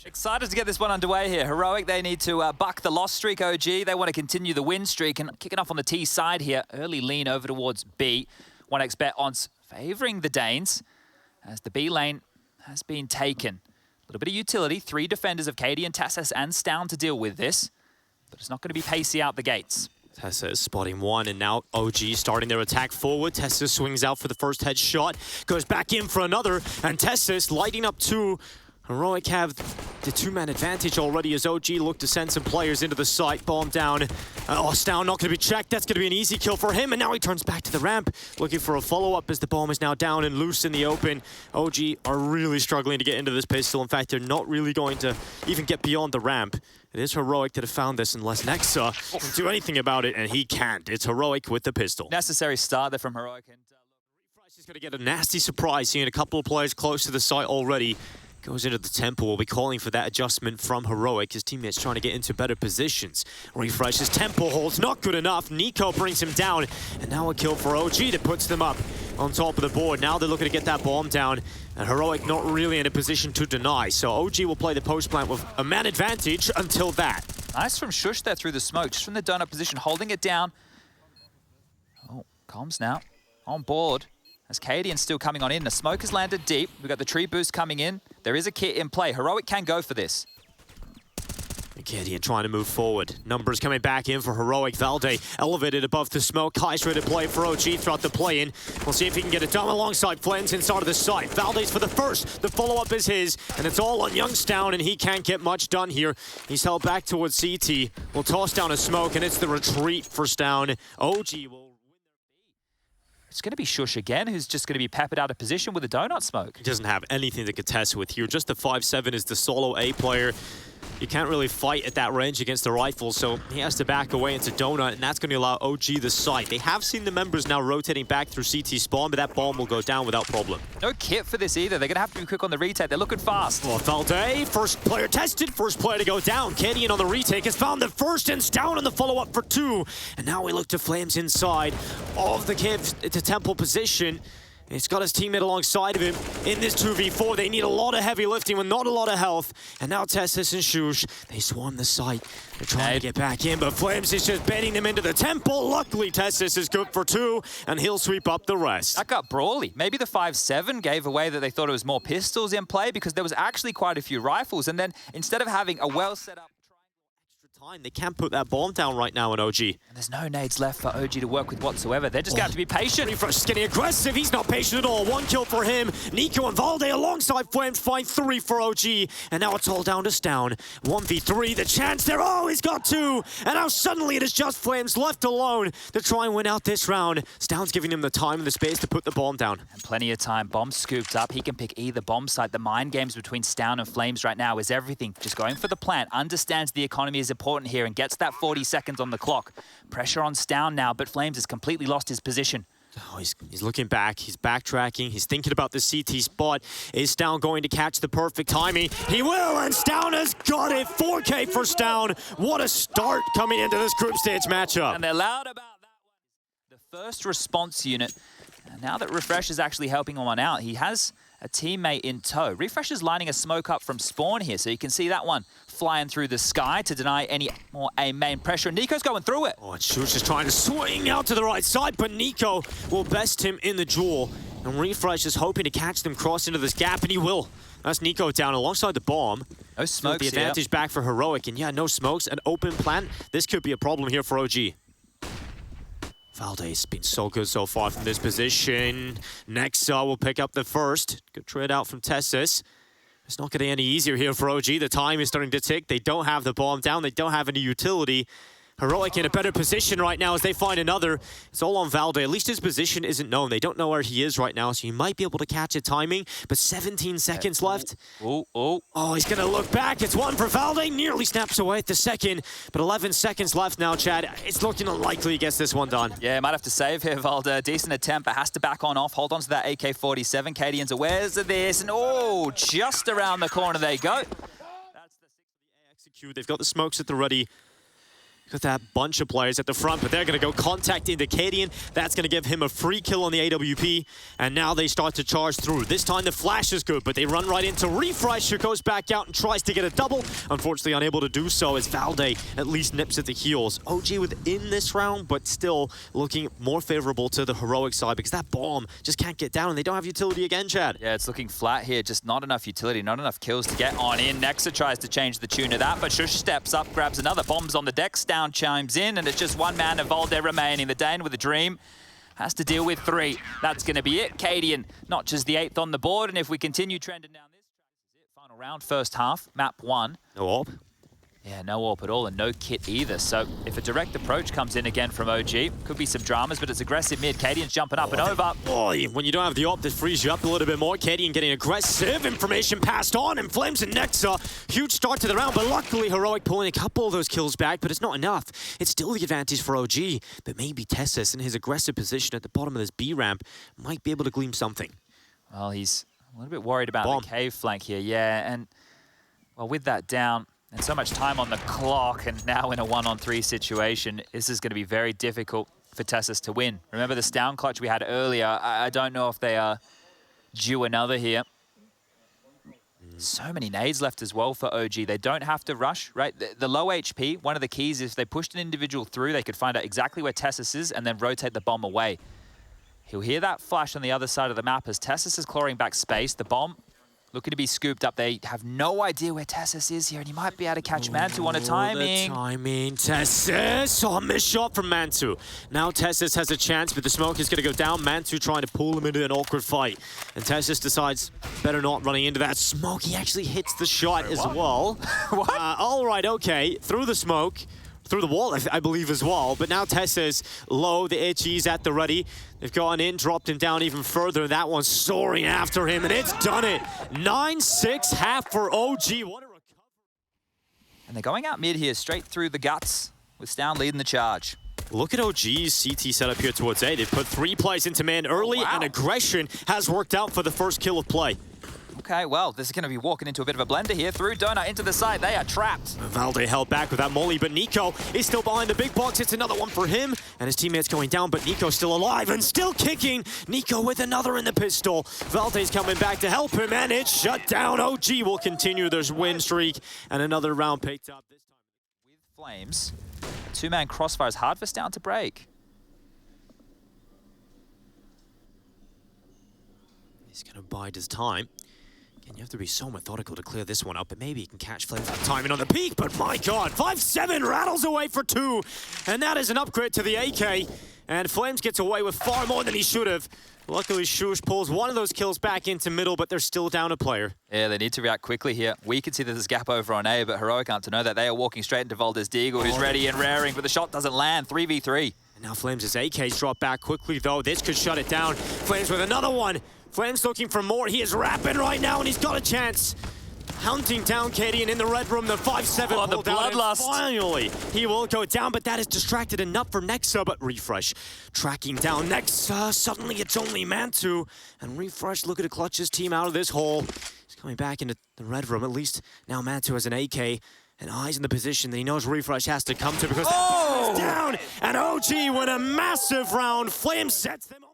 Excited to get this one underway here. Heroic, they need to buck the loss streak, OG. They want to continue the win streak, and kicking off on the T side here. Early lean over towards B. 1xBet odds favouring the Danes as the B lane has been taken. A little bit of utility. 3 defenders of Katie and Tassis and Stown to deal with this, but it's not going to be pacey out the gates. Tessa is spotting one, and now OG starting their attack forward. Tessa swings out for the first headshot, goes back in for another, and Tessa's lighting up 2. Heroic have the 2-man advantage already as OG look to send some players into the site. Bomb down. Stown not going to be checked. That's going to be an easy kill for him, and now he turns back to the ramp, looking for a follow-up as the bomb is now down and loose in the open. OG are really struggling to get into this pistol. In fact, they're not really going to even get beyond the ramp. It is Heroic that have found this unless Nexa can do anything about it, and he can't. It's Heroic with the pistol. Necessary start there from Heroic. And Refresh is going to get a nasty surprise, seeing a couple of players close to the site already. Goes into the temple. Will be calling for that adjustment from Heroic. His teammates trying to get into better positions. Refreshes temple holds, not good enough. Nico brings him down, and now a kill for OG that puts them up on top of the board. Now they're looking to get that bomb down, and Heroic not really in a position to deny. So OG will play the post plant with a man advantage until that. Nice from Shush there through the smoke, just from the donut position, holding it down. Oh, Comms now on board. As Cadian's still coming on in. The smoke has landed deep. We've got the tree boost coming in. There is a kit in play. Heroic can go for this. Cadian trying to move forward. Numbers coming back in for Heroic. Valde elevated above the smoke. Kai's ready to play for OG throughout the play-in. We'll see if he can get it done alongside Flames inside of the site. Valde's for the first. The follow-up is his, and it's all on Youngstown, and he can't get much done here. He's held back towards CT. Will toss down a smoke, and it's the retreat for Stown. OG will... It's going to be Shush again, who's just going to be peppered out of position with a donut smoke. He doesn't have anything to contest with here. Just the 5-7 is the solo A player. You can't really fight at that range against the rifle, so he has to back away into donut, and that's going to allow OG the site. They have seen the members now rotating back through CT spawn, but that bomb will go down without problem. No kit for this either. They're going to have to be quick on the retake. They're looking fast. Well, Valde, first player tested, first player to go down. Cadian on the retake has found the first, and Stown on the follow-up for 2. And now we look to Flames inside of the cave to temple position. He's got his teammate alongside of him in this 2v4. They need a lot of heavy lifting with not a lot of health. And now Tessis and Shush, they swarm the site. They're trying to get back in, but Flames is just baiting them into the temple. Luckily, Tessis is good for 2, and he'll sweep up the rest. That got brawly. Maybe the 5-7 gave away that they thought it was more pistols in play, because there was actually quite a few rifles. And then instead of having a well set up time, they can't put that bomb down right now in OG. And there's no nades left for OG to work with whatsoever. They're just going to have to be patient. Refresh is getting aggressive. He's not patient at all. 1 kill for him. Nico and Valde alongside Flames find 3 for OG. And now it's all down to Stown. 1v3, the chance there. Oh, he's got 2. And now suddenly it is just Flames left alone to try and win out this round. Stown's giving him the time and the space to put the bomb down. And plenty of time. Bomb scooped up. He can pick either bomb site. The mind games between Stown and Flames right now is everything. Just going for the plant. Understands the economy is important here and gets that 40 seconds on the clock. Pressure on Stown now, but Flames has completely lost his position. Oh, he's looking back, he's backtracking, he's thinking about the CT spot. Is Stown going to catch the perfect timing? He will, and Stown has got it. 4K for Stown. What a start coming into this group stage matchup. And they're loud about that one. The first response unit. And now that Refresh is actually helping one out, he has a teammate in tow. Refresh is lining a smoke up from spawn here, so you can see that one flying through the sky to deny any more main pressure. Nico's going through it. Oh, and Shush is trying to swing out to the right side, but Nico will best him in the duel. And Refresh is hoping to catch them cross into this gap, and he will. That's Nico down alongside the bomb. No smokes. The advantage back for Heroic, and yeah, no smokes, an open plant. This could be a problem here for OG. Valde's been so good so far from this position. Nexa will pick up the first. Good trade out from Tessis. It's not getting any easier here for OG. The time is starting to tick. They don't have the bomb down. They don't have any utility. Heroic in a better position right now as they find another. It's all on Valde. At least his position isn't known. They don't know where he is right now, so he might be able to catch a timing. But 17 seconds left. Oh, he's going to look back. It's 1 for Valde. Nearly snaps away at the second. But 11 seconds left now, Chad. It's looking unlikely he gets this one done. Yeah, might have to save here, Valde. Decent attempt, but has to back on off. Hold on to that AK-47. Cadian's awares of this. And oh, just around the corner they go. That's the 6 for the execute. They've got the smokes at the ready. Got that bunch of players at the front, but they're going to go contact into Cadian. That's going to give him a free kill on the AWP. And now they start to charge through. This time the flash is good, but they run right into Refresh, who goes back out and tries to get a double. Unfortunately unable to do so as Valde at least nips at the heels. OG within this round, but still looking more favorable to the heroic side because that bomb just can't get down and they don't have utility again, Chad. Yeah, it's looking flat here. Just not enough utility, not enough kills to get on in. Nexa tries to change the tune of that, but Shush steps up, grabs another. Bombs on the deck. Down chimes in, and it's just one man of Valde remaining. The Dane with a dream has to deal with 3. That's going to be it. Cadian, not just the 8th on the board, and if we continue trending down this track, this is it. Final round, first half, map 1. No AWP. Yeah, no AWP at all, and no kit either. So if a direct approach comes in again from OG, could be some dramas, but it's aggressive mid. Cadian's jumping up and over. Boy, when you don't have the AWP, this frees you up a little bit more. Cadian getting aggressive, information passed on, and Flames and Nexa. Huge start to the round, but luckily Heroic pulling a couple of those kills back, but it's not enough. It's still the advantage for OG, but maybe Tessus in his aggressive position at the bottom of this B ramp might be able to glean something. Well, he's a little bit worried about the cave flank here, yeah, and well, with that down, and so much time on the clock, and now in a 1-on-3 situation, this is going to be very difficult for Tessus to win. Remember the down clutch we had earlier? I don't know if they are due another here. So many nades left as well for OG. They don't have to rush, right? The low HP, one of the keys is if they pushed an individual through, they could find out exactly where Tessus is and then rotate the bomb away. He'll hear that flash on the other side of the map as Tessus is clawing back space. The bomb looking to be scooped up. They have no idea where Tessus is here, and he might be able to catch Mantu on a timing. The timing, Tessus! Oh, missed shot from Mantu. Now Tessus has a chance, but the smoke is going to go down. Mantu trying to pull him into an awkward fight. And Tessus decides, better not running into that smoke. He actually hits the shot as well. What? All right, okay. Through the smoke. Through the wall, I believe, as well. But now Tessa's low. The HE's at the ready. They've gone in, dropped him down even further. That one's soaring after him, and it's done it. 9-6 half for OG. What a recovery. And they're going out mid here, straight through the guts, with Stown leading the charge. Look at OG's CT setup here towards A. They've put 3 plays into man early, and aggression has worked out for the first kill of play. Okay, well, this is going to be walking into a bit of a blender here. Through Donut into the side. They are trapped. Valde held back with that molly, but Nico is still behind the big box. It's another one for him, and his teammate's going down, but Nico's still alive and still kicking. Nico with another in the pistol. Valde's coming back to help him, and it's shut down. OG will continue their win streak, and another round picked up this time. With Flames, a 2-man crossfire is hard for Stown to break. He's going to bide his time. And you have to be so methodical to clear this one up, but maybe he can catch Flames on timing on the peak, but my God, 5-7 rattles away for 2, and that is an upgrade to the AK, and Flames gets away with far more than he should have. Luckily, Shush pulls one of those kills back into middle, but they're still down a player. Yeah, they need to react quickly here. We can see that there's a gap over on A, but Heroic aren't to know that. They are walking straight into Valdes Deagle, who's ready and raring, but the shot doesn't land. 3v3. And now Flames' AK's drop back quickly, though. This could shut it down. Flames with another one. Flames looking for more. He is rapping right now, and he's got a chance. Hunting down Cadian in the red room. The 5-7 oh, the bloodlust. Finally, he will go down, but that is distracted enough for Nexa. But Refresh tracking down Nexa. Suddenly, it's only Mantu. And Refresh looking to clutch his team out of this hole. He's coming back into the red room. At least now Mantu has an AK. And eyes in the position that he knows Refresh has to come to because that is down. And OG win a massive round. Flames sets them on.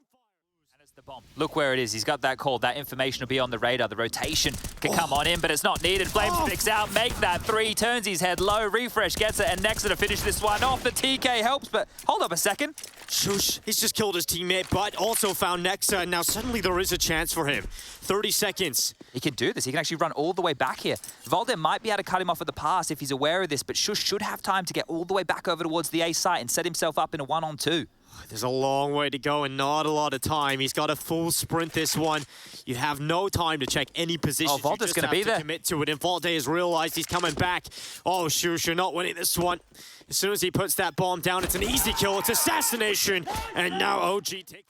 The bomb. Look where it is. He's got that call. That information will be on the radar. The rotation can come on in, but it's not needed. Flames picks out, make that 3, turns his head low. Refresh gets it, and Nexa to finish this one off. The TK helps, but hold up a second. Shush, he's just killed his teammate, but also found Nexa, and now suddenly there is a chance for him. 30 seconds. He can do this. He can actually run all the way back here. Valde might be able to cut him off at the pass if he's aware of this, but Shush should have time to get all the way back over towards the A site and set himself up in a 1-on-2. There's a long way to go and not a lot of time. He's got a full sprint this one. You have no time to check any position. Oh, Valde's going to be there. Commit to it, and Valde has realized he's coming back. Oh, Shush, you're not winning this one. As soon as he puts that bomb down, it's an easy kill. It's assassination, and now OG take the lead.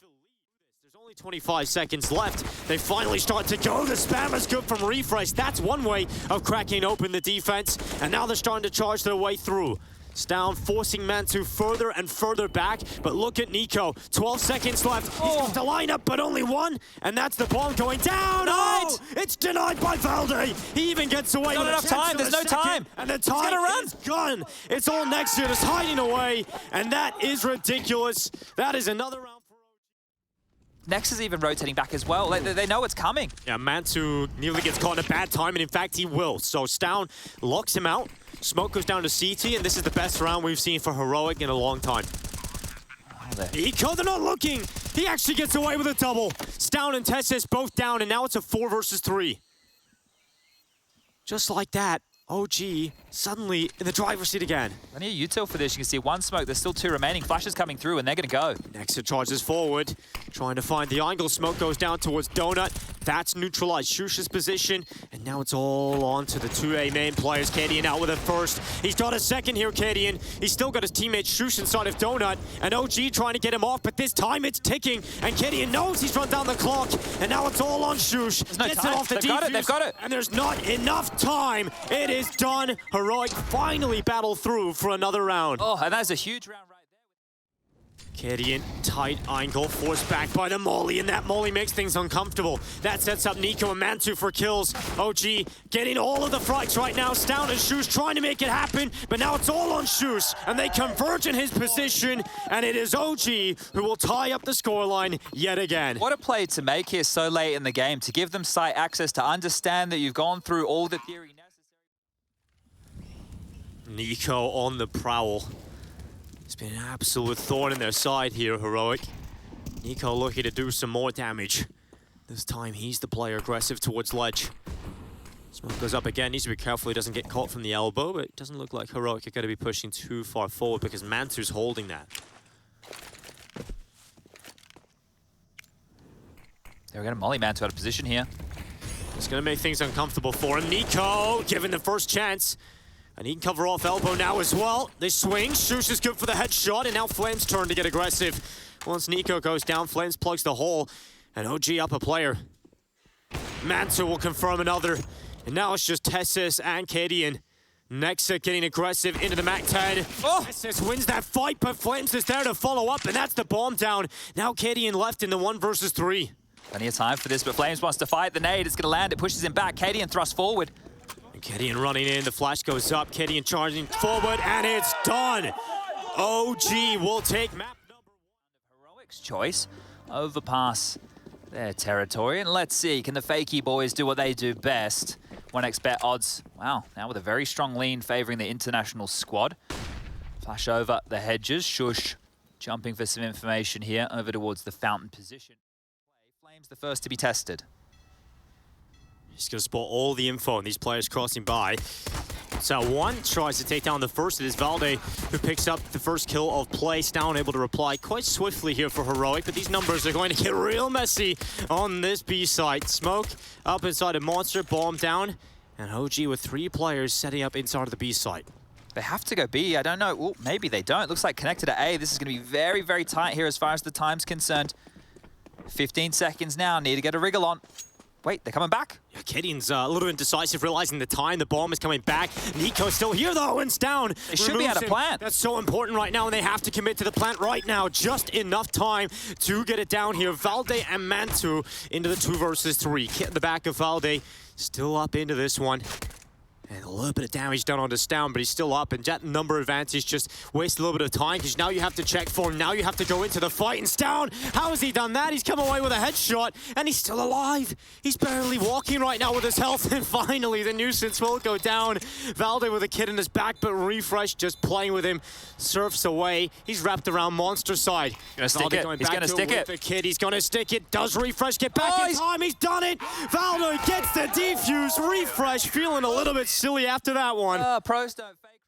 There's only 25 seconds left. They finally start to go. The spam is good from Refresh. That's one way of cracking open the defense, and now they're starting to charge their way through. Stown forcing Mantu further and further back, but look at Nico. 12 seconds left. He's got the lineup, but only one, and that's the bomb going down. Oh, it's denied by Valde. He even gets away with enough time. There's no time. And the time is gone. It's all next year, just hiding away, and that is ridiculous. That is another round. Nex is even rotating back as well. They know it's coming. Yeah, Mantu nearly gets caught in a bad time, and in fact, he will. So Stown locks him out. Smoke goes down to CT, and this is the best round we've seen for Heroic in a long time. Eco, they're not looking. He actually gets away with a double. Stown and Tessis both down, and now it's a 4 versus 3. Just like that, OG suddenly in the driver's seat again. Plenty of util for this. You can see one smoke. There's still 2 remaining. Flashes coming through, and they're going to go. Nexa charges forward, trying to find the angle. Smoke goes down towards Donut. That's neutralized Shush's position, and now it's all on to the 2A main players. Kadian out with a first. He's got a second here, Kadian. He's still got his teammate Shush inside of Donut, and OG trying to get him off, but this time it's ticking, and Kadian knows he's run down the clock, and now it's all on Shush. There's no Gets time. it off the They've got it. And there's not enough time. It is done. Heroic finally battle through for another round. Oh, and that's a huge round right there. Kadian, tight angle, forced back by the molly, and that molly makes things uncomfortable. That sets up Nico and Mantu for kills. OG getting all of the frags right now. Stown and Shush trying to make it happen, but now it's all on Shush, and they converge in his position, and it is OG who will tie up the scoreline yet again. What a play to make here so late in the game, to give them site access, to understand that you've gone through all the theory necessary. Nico on the prowl. It's been an absolute thorn in their side here, Heroic. Nico looking to do some more damage. This time he's the player aggressive towards ledge. Smoke goes up again, needs to be careful he doesn't get caught from the elbow, but it doesn't look like Heroic are going to be pushing too far forward because Mantu's holding that. They're going to molly Mantu out of position here. It's going to make things uncomfortable for him. Nico given the first chance. And he can cover off elbow now as well. They swing. Shush is good for the headshot, and now Flames' turn to get aggressive. Once Nico goes down, Flames plugs the hole, and OG up a player. Mantu will confirm another, and now it's just Tessis and Kadian. Nexa getting aggressive into the MAC-10. Oh. Tessis wins that fight, but Flames is there to follow up, and that's the bomb down. Now Kadian left in the 1 versus 3. Plenty of time for this, but Flames wants to fight. The nade is going to land. It pushes him back. Kadian thrusts forward. Kadian running in, the flash goes up, Kadian charging forward, and it's done! OG will take map number 1. Heroic's choice, overpass their territory, and let's see, can the Fakey boys do what they do best? 1xBet odds, wow, now with a very strong lean favoring the international squad. Flash over the hedges, Shush jumping for some information here, over towards the fountain position. Flames the first to be tested. He's going to spot all the info on these players crossing by. So one tries to take down the first. It is Valde who picks up the first kill of play. Stown able to reply quite swiftly here for Heroic, but these numbers are going to get real messy on this B site. Smoke up inside a monster, bomb down, and OG with 3 players setting up inside of the B site. They have to go B, I don't know. Well, maybe they don't. Looks like connected to A. This is going to be very, very tight here as far as the time's concerned. 15 seconds now, need to get a wriggle on. Wait, they're coming back? Yeah, Kadian's a little indecisive, realizing the time. The bomb is coming back. Nico's still here, though, and Stown. They should be out of plant. That's so important right now, and they have to commit to the plant right now. Just enough time to get it down here. Valde and Mantu into the 2 versus 3. Kit in the back of Valde, still up into this one. And a little bit of damage done onto Stown, but he's still up. And that number advantage just wastes a little bit of time because now you have to check for him. Now you have to go into the fight. And Stown, how has he done that? He's come away with a headshot, and he's still alive. He's barely walking right now with his health. And finally, the nuisance will go down. Valde with a kid in his back, but Refresh just playing with him. Surfs away. He's wrapped around monster side. Gonna stick it. He's gonna stick it. The kid, he's gonna stick it. Does Refresh get back in time? He's done it. Valde gets the defuse. Refresh feeling a little bit silly after that one. Pros don't fake right.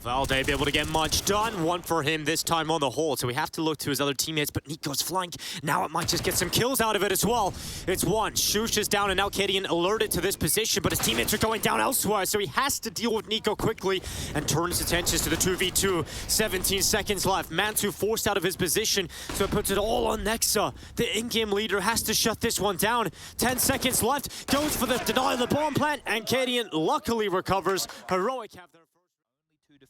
Valde be able to get much done. 1 for him this time on the hole, so we have to look to his other teammates, but Nico's flank, now it might just get some kills out of it as well. It's 1. Shush is down, and now Kadian alerted to this position, but his teammates are going down elsewhere, so he has to deal with Nico quickly and turn his attentions to the 2v2. 17 seconds left. Mantu forced out of his position, so it puts it all on Nexa. The in-game leader has to shut this one down. 10 seconds left. Goes for the denial of the bomb plant, and Kadian luckily recovers. Heroic have their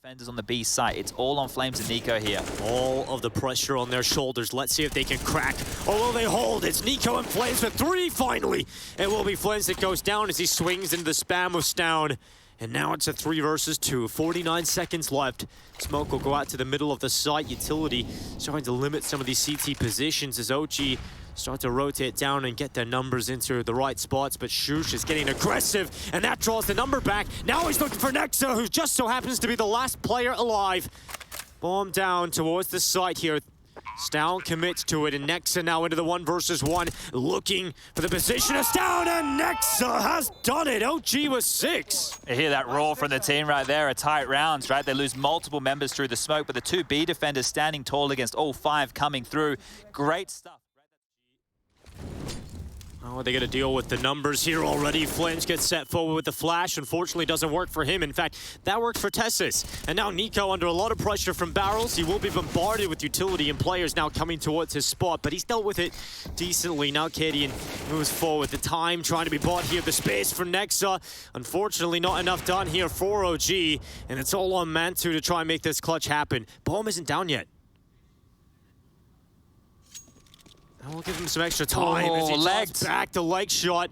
defenders on the B site. It's all on Flames and Nico here. All of the pressure on their shoulders. Let's see if they can crack. Or will they hold? It's Nico and Flames with 3 finally. It will be Flames that goes down as he swings into the spam of Stown. And now it's a 3 versus 2. 49 seconds left. Smoke will go out to the middle of the site. Utility starting to limit some of these CT positions as OG start to rotate down and get their numbers into the right spots. But Shush is getting aggressive, and that draws the number back. Now he's looking for Nexa, who just so happens to be the last player alive. Bomb down towards the site here. Stown commits to it, and Nexa now into the 1 versus 1, looking for the position of Stown, and Nexa has done it. OG was 6. You hear that roar from the team right there, a tight rounds, right? They lose multiple members through the smoke, but the 2 B defenders standing tall against all 5 coming through. Great stuff. Oh, they got to deal with the numbers here already. Flames gets set forward with the flash. Unfortunately, doesn't work for him. In fact, that worked for Tessis. And now Nico under a lot of pressure from barrels. He will be bombarded with utility and players now coming towards his spot, but he's dealt with it decently. Now Cadian moves forward. The time trying to be bought here. The space for Nexa. Unfortunately, not enough done here for OG. And it's all on Mantu to try and make this clutch happen. Bomb isn't down yet. We'll give him some extra time as he legs back the leg shot.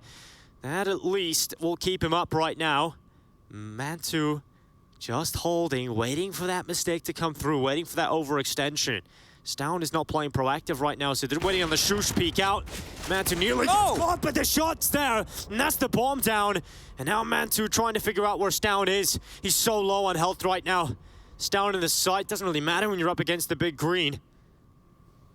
That at least will keep him up right now. Mantu just holding, waiting for that mistake to come through, waiting for that overextension. Stown is not playing proactive right now, so they're waiting on the Shush peek out. Mantu nearly caught, but the shot's there, and that's the bomb down. And now Mantu trying to figure out where Stown is. He's so low on health right now. Stown in the site, doesn't really matter when you're up against the big green.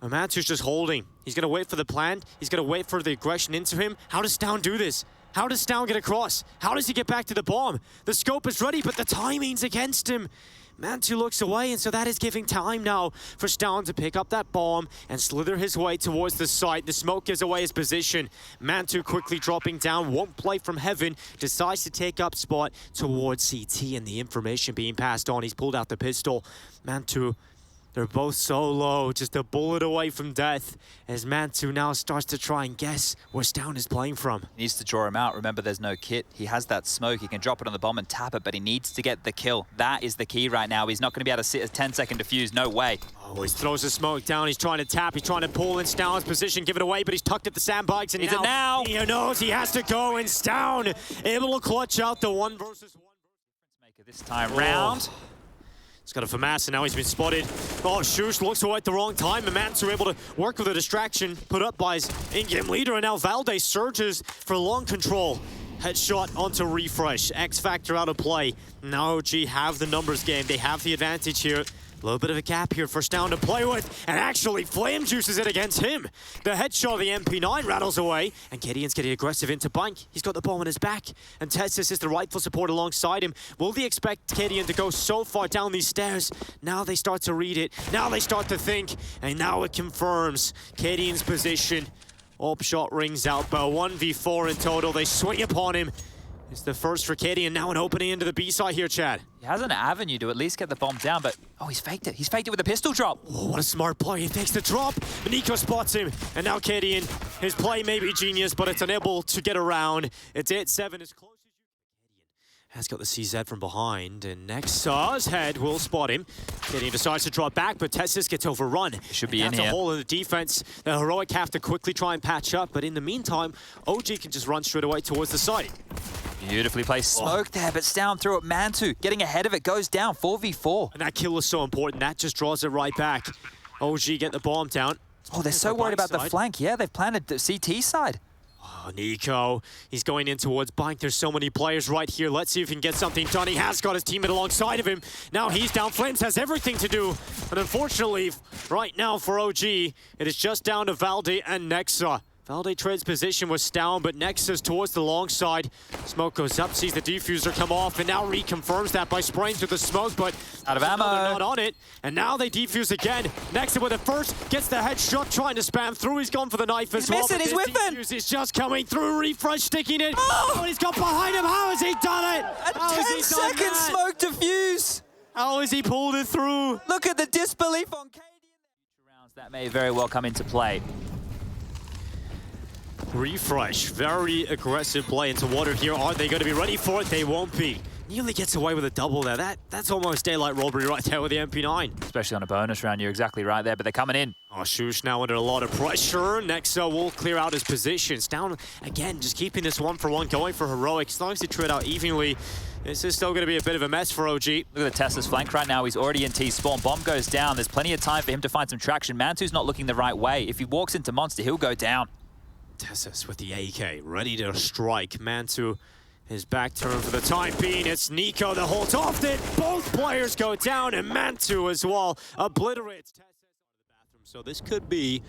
Mantu's just holding. He's going to wait for the plan. He's going to wait for the aggression into him. How does Stown do this? How does Stown get across? How does he get back to the bomb? The scope is ready, but the timing's against him. Mantu looks away, and so that is giving time now for Stown to pick up that bomb and slither his way towards the site. The smoke gives away his position. Mantu quickly dropping down, won't play from heaven, decides to take up spot towards CT, and the information being passed on. He's pulled out the pistol. Mantu, they're both so low, just a bullet away from death, as Mantu now starts to try and guess where Stown is playing from. He needs to draw him out. Remember, there's no kit. He has that smoke. He can drop it on the bomb and tap it, but he needs to get the kill. That is the key right now. He's not going to be able to sit a 10-second defuse. No way. Oh, he throws the smoke down. He's trying to tap. He's trying to pull in Stown's position, give it away, but he's tucked at the sandbags, and now he knows he has to go, and Stown able to clutch out the 1 versus 1. Maker this time round. He's got a FAMAS, and now he's been spotted. Oh, Shush looks away at the wrong time, and Mantu able to work with a distraction put up by his in-game leader, and now Valde surges for long control. Headshot onto Refresh. X Factor out of play. Now OG have the numbers game. They have the advantage here. A little bit of a gap here for Stown to play with, and actually Flame juices it against him. The headshot of the MP9 rattles away, and Gideon's getting aggressive into Bank. He's got the bomb on his back, and Tessis is the rightful support alongside him. Will they expect Gideon to go so far down these stairs? Now they start to read it, now they start to think, and now it confirms Gideon's position. Op shot rings out, but a 1v4 in total. They swing upon him. It's the first for Gideon, now an opening into the B side here, Chad. He has an avenue to at least get the bomb down, but oh, he's faked it. He's faked it with a pistol drop. Oh, what a smart play. He takes the drop. Nico spots him, and now Gideon. His play may be genius, but it's unable to get around. It's 8-7 as close as you can. Has got the CZ from behind, and Nexa's head will spot him. Gideon decides to drop back, but Tessis gets overrun. It should be in here. That's a hole in the defense. The Heroic have to quickly try and patch up, but in the meantime, OG can just run straight away towards the site. Beautifully placed smoke there, but Stown through it. Mantu getting ahead of it, goes down 4v4. And that kill is so important. That just draws it right back. OG get the bomb down. Oh, they're so worried about the flank. Yeah, they've planted the CT side. Oh, Nico, he's going in towards Bank. There's so many players right here. Let's see if he can get something done. He has got his teammate alongside of him. Now he's down. Flames has everything to do. But unfortunately, right now for OG, it is just down to Valde and Nexa. Valde trades position with Stown, but Nexa's towards the long side. Smoke goes up, sees the diffuser come off, and now reconfirms that by spraying through the smoke, but out of ammo. They're not on it. And now they defuse again. Nexa with it first, gets the headshot, trying to spam through. He's gone for the knife as well. He's whipping. Defuse is just coming through. Refresh sticking it. Oh, and he's got behind him. How has he done it? A 10-second smoke defuse. How has he pulled it through? Look at the disbelief on Cadian. That may very well come into play. Refresh, very aggressive play into water here. Are they going to be ready for it? They won't be. Nearly gets away with a double there. That's almost daylight robbery right there with the MP9. Especially on a bonus round, you're exactly right there, but they're coming in. Oh, Shush now under a lot of pressure. Nexa will clear out his positions. Down again, just keeping this 1-for-1 going for Heroic. As long as they trade out evenly, this is still going to be a bit of a mess for OG. Look at the Tesla's flank right now. He's already in T-spawn. Bomb goes down. There's plenty of time for him to find some traction. Mantu's not looking the right way. If he walks into Monster, he'll go down. Tessus with the AK, ready to strike. Mantu, his back turn for the time being. It's Nico that holds off it. Both players go down, and Mantu as well obliterates Tessus out of the bathroom. So this could be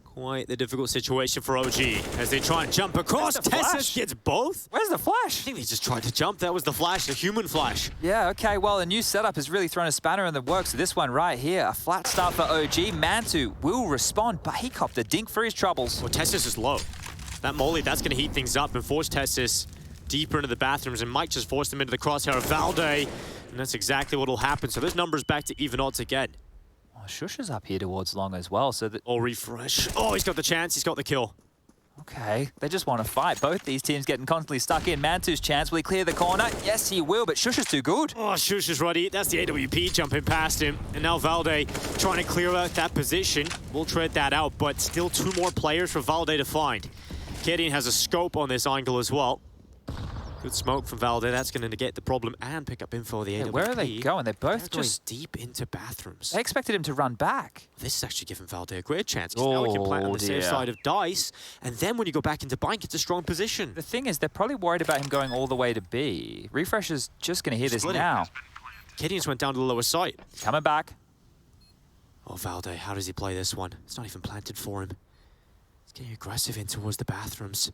quite the difficult situation for OG as they try and jump across. Tessus gets both. Where's the flash? I think they just tried to jump. That was the flash, the human flash. Yeah, okay, well, a new setup has really thrown a spanner in the works. So this one right here, a flat start for OG. Mantu will respond, but he copped a dink for his troubles. Well, Tessus is low. That molly, that's going to heat things up and force Tessus deeper into the bathrooms, and might just force them into the crosshair of Valde. And that's exactly what will happen. So this number's back to even odds again. Oh, Shush is up here towards long as well, so that... Oh, refresh. Oh, he's got the chance. He's got the kill. Okay, they just want to fight. Both these teams getting constantly stuck in. Mantu's chance, will he clear the corner? Yes, he will, but Shush is too good. Oh, Shush is ready. That's the AWP jumping past him. And now Valde trying to clear out that position. We'll tread that out, but still 2 more players for Valde to find. Gideon has a scope on this angle as well. Good smoke from Valde. That's going to negate the problem and pick up info of the AWP. Where are they going? They're both just deep into bathrooms. They expected him to run back. This is actually giving Valde a great chance. Now he can plant on the safe side of Dice, and then when you go back into Bank, it's a strong position. The thing is, they're probably worried about him going all the way to B. Refresh is just going to hear this now. Gideon's went down to the lower site. Coming back. Oh, Valde, how does he play this one? It's not even planted for him. He's getting aggressive in towards the bathrooms.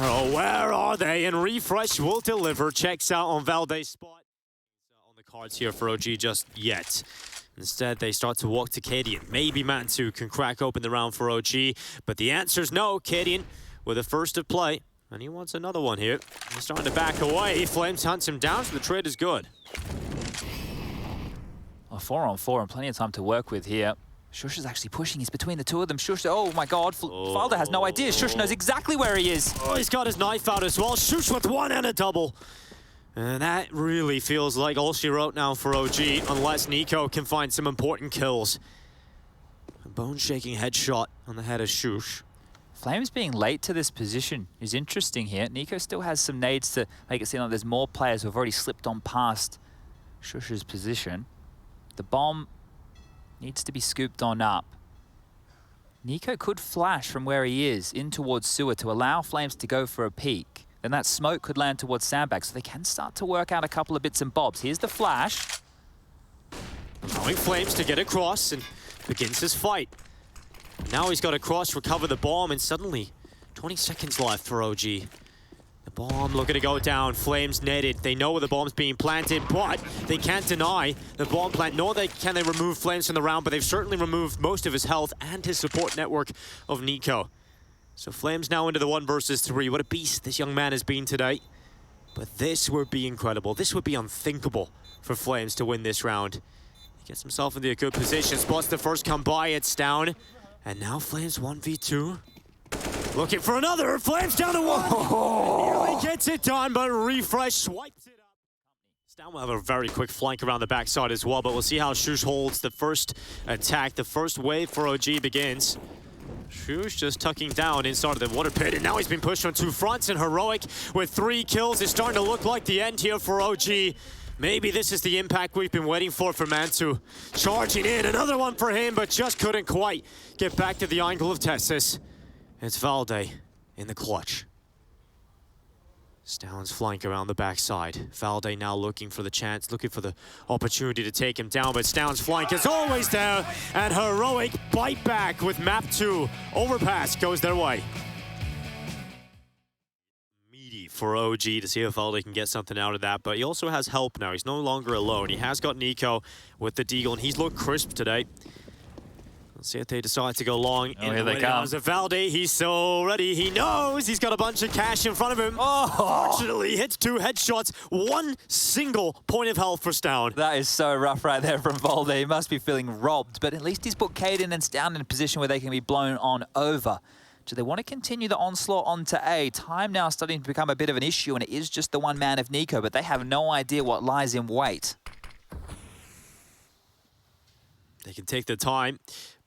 Oh, where are they? And Refresh will deliver. Checks out on Valde's spot. On the cards here for OG just yet. Instead, they start to walk to Cadian. Maybe Mantu can crack open the round for OG, but the answer's no. Cadian with a first of play, and he wants another one here. He's starting to back away. Flames hunts him down, so the trade is good. Well, 4-on-4 and plenty of time to work with here. Shush is actually pushing. He's between the 2 of them. Shush, oh my god. Valde has no idea. Shush knows exactly where he is. Oh, he's got his knife out as well. Shush with 1 and a double. And that really feels like all she wrote now for OG, unless Nico can find some important kills. A bone-shaking headshot on the head of Shush. Flames being late to this position is interesting here. Nico still has some nades to make it seem like there's more players who have already slipped on past Shush's position. The bomb needs to be scooped on up. Nico could flash from where he is in towards sewer to allow Flames to go for a peek. Then that smoke could land towards sandbag, so they can start to work out a couple of bits and bobs. Here's the flash. Allowing Flames to get across and begins his fight. Now he's got to cross, recover the bomb, and suddenly 20 seconds left for OG. The bomb looking to go down. Flames netted. They know where the bomb's being planted, but they can't deny the bomb plant. Nor can they remove Flames from the round, but they've certainly removed most of his health and his support network of Nico. So Flames now into the 1 versus 3. What a beast this young man has been today. But this would be incredible. This would be unthinkable for Flames to win this round. He gets himself into a good position. Spots the first come by. It's down. And now Flames 1v2. Looking for another. Flames down to 1. Oh. Nearly gets it done, but Refresh swipes it up. Stan will have a very quick flank around the backside as well, but we'll see how Shush holds the first attack. The first wave for OG begins. Shush just tucking down inside of the water pit, and now he's been pushed on 2 fronts, and Heroic with 3 kills is starting to look like the end here for OG. Maybe this is the impact we've been waiting for Mantu. Charging in, another one for him, but just couldn't quite get back to the angle of Tessus. It's Valde in the clutch. Stoun's flank around the backside. Valde now looking for the chance, looking for the opportunity to take him down, but Stoun's flank is always there, and Heroic bite back with map 2. Overpass goes their way. Meaty for OG to see if Valde can get something out of that, but he also has help now. He's no longer alone. He has got Nico with the deagle, and he's looked crisp today. Let's see if they decide to go long. Oh, here they come. Valde, he's so ready. He knows he's got a bunch of cash in front of him. Oh! Fortunately, hits 2 headshots. 1 single point of health for Stoun. That is so rough right there from Valde. He must be feeling robbed, but at least he's put Caden and Stoun in a position where they can be blown on over. Do they want to continue the onslaught onto A? Time now starting to become a bit of an issue, and it is just the one man of Nico, but they have no idea what lies in wait. They can take their time,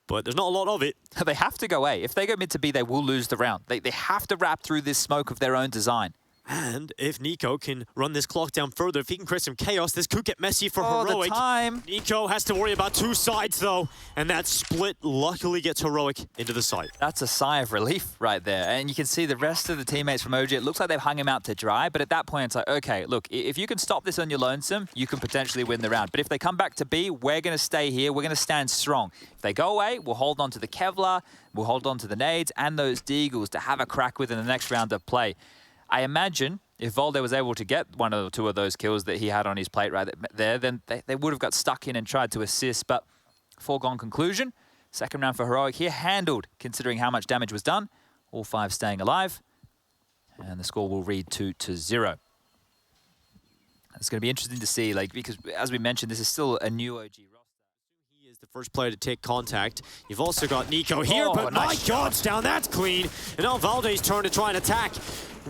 but there's not a lot of it. They have to go A. If they go mid to B, they will lose the round. They have to wrap through this smoke of their own design. And if Nico can run this clock down further, if he can create some chaos, this could get messy for Heroic. The time. Nico has to worry about two sides, though, and that split luckily gets Heroic into the site. That's a sigh of relief right there. And you can see the rest of the teammates from OG, it looks like they've hung him out to dry, but at that point, it's like, okay, look, if you can stop this on your lonesome, you can potentially win the round. But if they come back to B, we're going to stay here. We're going to stand strong. If they go away, we'll hold on to the Kevlar, we'll hold on to the nades and those Deagles to have a crack with in the next round of play. I imagine if Valde was able to get one or two of those kills that he had on his plate right there, then they would have got stuck in and tried to assist. But foregone conclusion, second round for Heroic here, handled considering how much damage was done. All five staying alive. And the score will read 2-0. It's going to be interesting to see, like, because as we mentioned, this is still a new OG roster. He is the first player to take contact. You've also got Nico here, but nice. My God, down, that's clean. And now Valde's turn to try and attack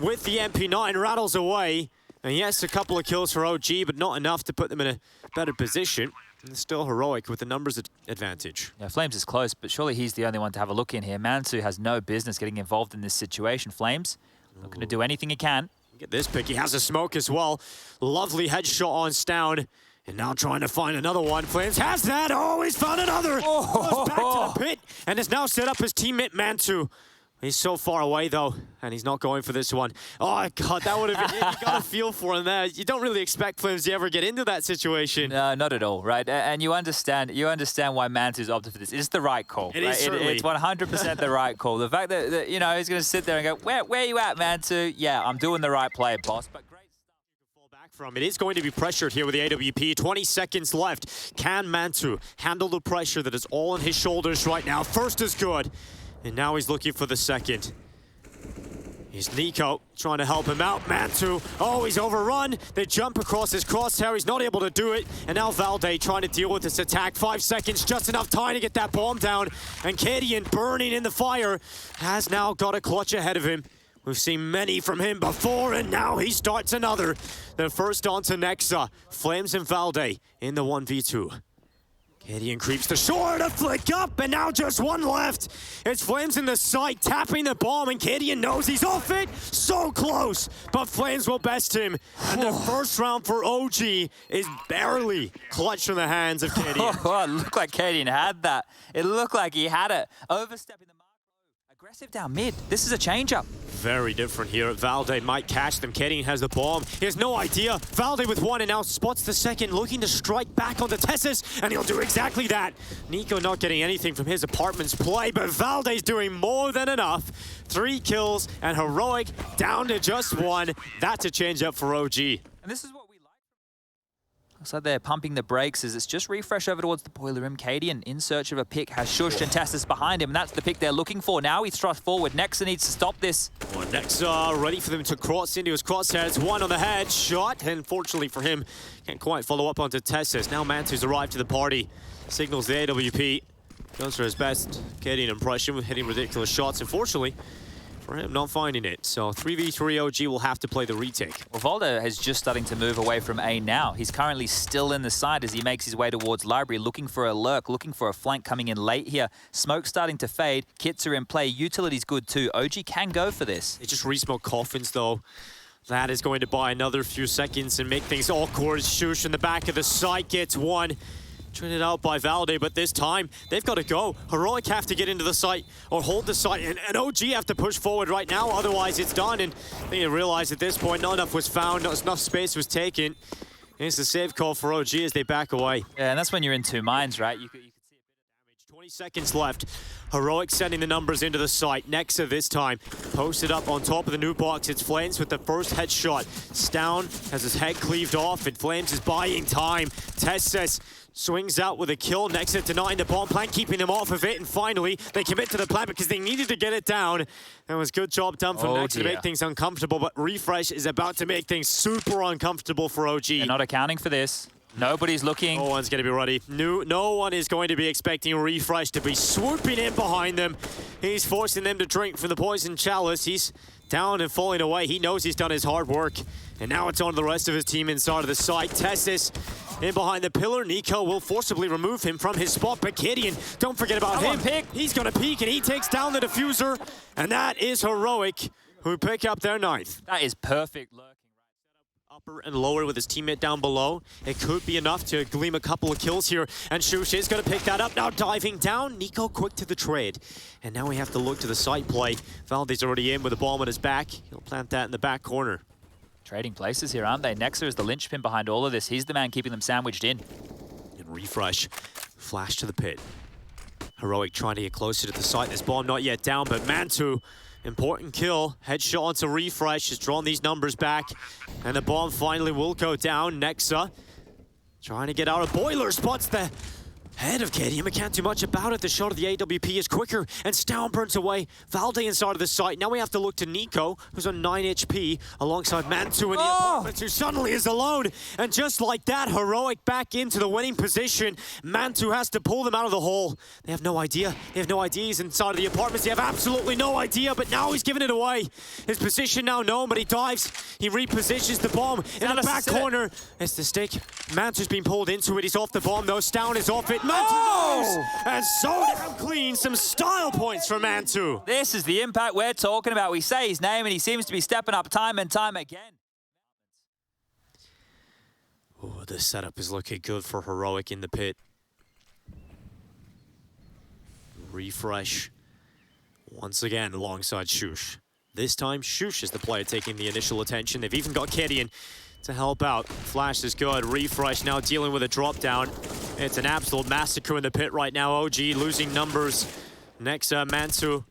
with the MP9, rattles away. And yes, a couple of kills for OG, but not enough to put them in a better position. And still Heroic with the numbers advantage. Yeah, Flames is close, but surely he's the only one to have a look in here. Mansu has no business getting involved in this situation. Flames looking to do anything he can. Get this pick, he has a smoke as well. Lovely headshot on Stown. And now trying to find another one. Flames has that. Oh, he's found another. Goes back to the pit and has now set up his teammate Mansu. He's so far away, though, and he's not going for this one. Oh, God, that would have been it. You got a feel for him there. You don't really expect Flames to ever get into that situation. No, not at all, right? And you understand why Mansu's opted for this. It's the right call. It is certainly. It's 100% the right call. The fact that, you know, he's going to sit there and go, where you at, Mansu? Yeah, I'm doing the right play, boss. But great stuff. Fall back from. It is going to be pressured here with the AWP. 20 seconds left. Can Mansu handle the pressure that is all on his shoulders right now? First is good. And now he's looking for the second. Here's Nico trying to help him out. Mansu, oh, he's overrun. They jump across his crosshair. He's not able to do it. And now Valde trying to deal with this attack. 5 seconds, just enough time to get that bomb down. And Kadian burning in the fire has now got a clutch ahead of him. We've seen many from him before, and now he starts another. The first onto Nexa. Flames and Valde in the 1v2. Kadian creeps the shore to flick up, and now just one left. It's Flames in the site, tapping the bomb, and Kadian knows he's off it. So close, but Flames will best him. And the first round for OG is barely clutched in the hands of Kadian. Oh, it looked like Kadian had that. It looked like he had it. Overstepping the mark. Aggressive down mid. This is a change-up. Very different here. Valde might catch them. Kadian has the bomb. He has no idea. Valde with one and now spots the second, looking to strike back on the Tessus, and he'll do exactly that. Nico not getting anything from his apartment's play, but Valde's doing more than enough. 3 kills and Heroic down to just 1. That's a change up for OG. And this is what we like. Looks like they're pumping the brakes as it's just refresh over towards the boiler room. Kadian in search of a pick has Shush and Tessus behind him, and that's the pick they're looking for. Now he's thrust forward. Nexa needs to stop this. Well, Nexa ready for them to cross into his crosshairs. One on the head shot, and fortunately for him, can't quite follow up onto Tessus. Now Mansu's arrived to the party. Signals the AWP. Goes for his best Kadian impression with hitting ridiculous shots. Unfortunately, for him not finding it. So 3v3 OG will have to play the retake. Well, Valde is just starting to move away from A now. He's currently still in the side as he makes his way towards Library, looking for a lurk, looking for a flank coming in late here. Smoke starting to fade. Kits are in play. Utility's good too. OG can go for this. They just resmoke coffins though. That is going to buy another few seconds and make things awkward. Shush in the back of the site gets one. Traded out by Valde, but this time they've got to go. Heroic have to get into the site or hold the site, and OG have to push forward right now, otherwise it's done. And they realize at this point not enough was found, not enough space was taken. And it's a save call for OG as they back away. Yeah, and that's when you're in two minds, right? You could see a bit of damage. 20 seconds left. Heroic sending the numbers into the site. Nexa this time posted up on top of the new box. It's Flames with the first headshot. Stown has his head cleaved off, and Flames is buying time. Tessus swings out with a kill. Nexa denying the bomb plant, keeping them off of it, and finally they commit to the plant because they needed to get it down. That was a good job done from Nexa to make things uncomfortable, but Refresh is about to make things super uncomfortable for OG. They're not accounting for this. Nobody's looking. No one's going to be ready. No one is going to be expecting Refresh to be swooping in behind them. He's forcing them to drink from the poison chalice. He's down and falling away. He knows he's done his hard work. And now it's on to the rest of his team inside of the site. Tessis in behind the pillar. Nico will forcibly remove him from his spot. But Gideon, don't forget about him. He's going to peek and he takes down the diffuser. And that is Heroic, who pick up their 9th. That is perfect lurking. Upper and lower with his teammate down below. It could be enough to gleam a couple of kills here. And Shush is going to pick that up. Now diving down. Nico quick to the trade. And now we have to look to the side play. Valde's already in with a bomb on his back. He'll plant that in the back corner. Trading places here, aren't they? Nexa is the linchpin behind all of this. He's the man keeping them sandwiched in. And Refresh. Flash to the pit. Heroic trying to get closer to the site. This bomb not yet down, but Mantu, important kill. Headshot onto Refresh, has drawn these numbers back. And the bomb finally will go down. Nexa trying to get out of boiler, spots the head of KDM. Can't do much about it. The shot of the AWP is quicker, and Stown burns away. Valde inside of the site. Now we have to look to Nico, who's on 9 HP, alongside Mantu in the apartments, who suddenly is alone. And just like that, Heroic back into the winning position. Mantu has to pull them out of the hole. They have no idea. They have no idea he's inside of the apartments. They have absolutely no idea, but now he's giving it away. His position now known, but he dives. He repositions the bomb in the back corner. It's the stick. Mantu's been pulled into it. He's off the bomb, though. Stown is off it. Mantu moves, and so damn clean. Some style points for Mantu. This is the impact we're talking about. We say his name, and he seems to be stepping up time and time again. Oh, this setup is looking good for Heroic in the pit. Refresh once again alongside Shush. This time, Shush is the player taking the initial attention. They've even got Gideon to help out. Flash is good. Refresh now dealing with a drop down. It's an absolute massacre in the pit right now. OG losing numbers. Nexa, Mantu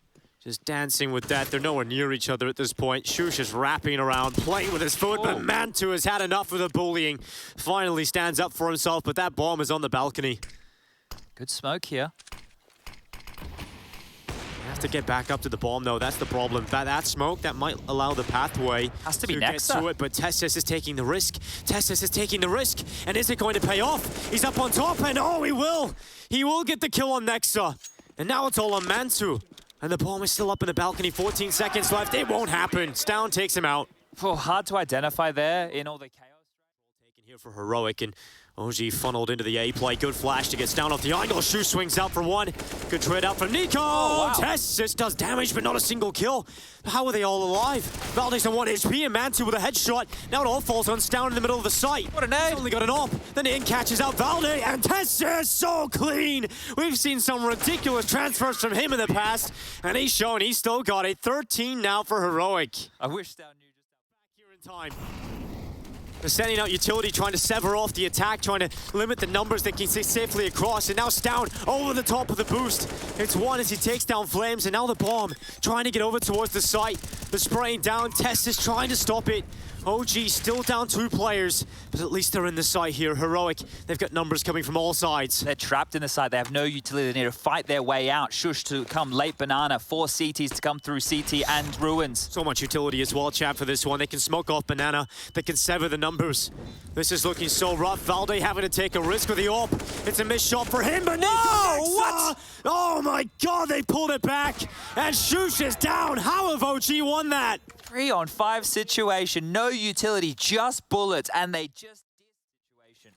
just dancing with that. They're nowhere near each other at this point. Shush is wrapping around, playing with his foot, but Mantu has had enough of the bullying. Finally stands up for himself, but that bomb is on the balcony. Good smoke here. To get back up to the bomb, though, that's the problem. That smoke, that might allow the pathway has to be get to it, but Tessis is taking the risk. Tessis is taking the risk, and is it going to pay off? He's up on top, and oh, he will! He will get the kill on Nexa. And now it's all on Mantu. And the bomb is still up in the balcony, 14 seconds left. It won't happen. Stown takes him out. Oh, hard to identify there in all the chaos. Taken here for Heroic, and OG funneled into the A play. Good flash to get down off the angle. Shu swings out for one. Good trade out from Nico. Oh, wow. Tessis does damage, but not a single kill. How are they all alive? Valde's on 1 HP and Mantu with a headshot. Now it all falls on Stown in the middle of the site. What a nade. He's only got an op. Then in catches out Valde, and Tessis so clean. We've seen some ridiculous transfers from him in the past, and he's shown he's still got it. 13 now for Heroic. I wish Stown knew just Back here in time. They're sending out utility, trying to sever off the attack, trying to limit the numbers that can stay safely across. And now Stown over the top of the boost. It's one as he takes down Flames, and now the bomb trying to get over towards the site. The spraying down. Tess is trying to stop it. OG still down 2 players, but at least they're in the site here. Heroic, they've got numbers coming from all sides. They're trapped in the side. They have no utility. They need to fight their way out. Shush to come late Banana. 4 CTs to come through CT and Ruins. So much utility as well, chat, for this one. They can smoke off Banana. They can sever the numbers. This is looking so rough. Valde having to take a risk with the AWP. It's a missed shot for him, but Nico! What? Oh my god, they pulled it back. And Shush is down. How have OG won that? 3-on-5 situation, no utility, just bullets, and they just did situation.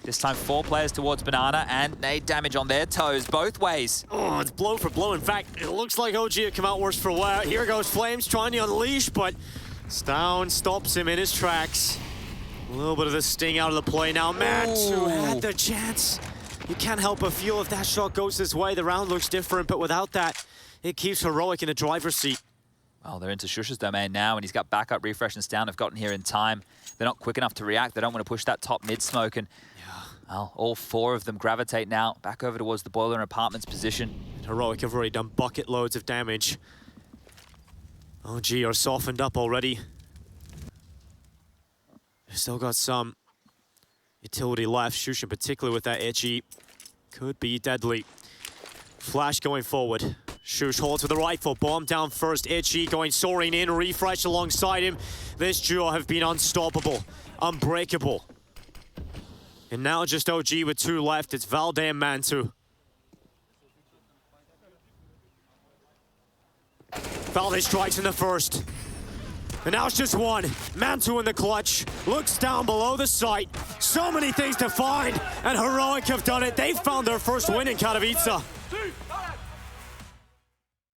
This time 4 players towards Banana, and nade damage on their toes, both ways. Oh, it's blow for blow. In fact, it looks like OG have come out worse for wear. Here goes Flames trying to unleash, but Stown stops him in his tracks. A little bit of the sting out of the play now. Mantu had the chance. You can't help but feel if that shot goes this way, the round looks different, but without that, it keeps Heroic in the driver's seat. Well, they're into Shush's domain now, and he's got backup. Refresh and Stown have gotten here in time. They're not quick enough to react. They don't want to push that top mid smoke, and well, all 4 of them gravitate now back over towards the boiler and apartments position. Heroic have already done bucket loads of damage. OG are softened up already. They've still got some utility left. Shush in particular with that itchy could be deadly. Flash going forward. Shush holds with the rifle, bomb down first, Itchy going soaring in, Refresh alongside him. This duo have been unstoppable, unbreakable. And now just OG with 2 left. It's Valde and Mantu. Valde strikes in the first. And now it's just 1. Mantu in the clutch. Looks down below the site. So many things to find. And Heroic have done it. They've found their first win in Katowice.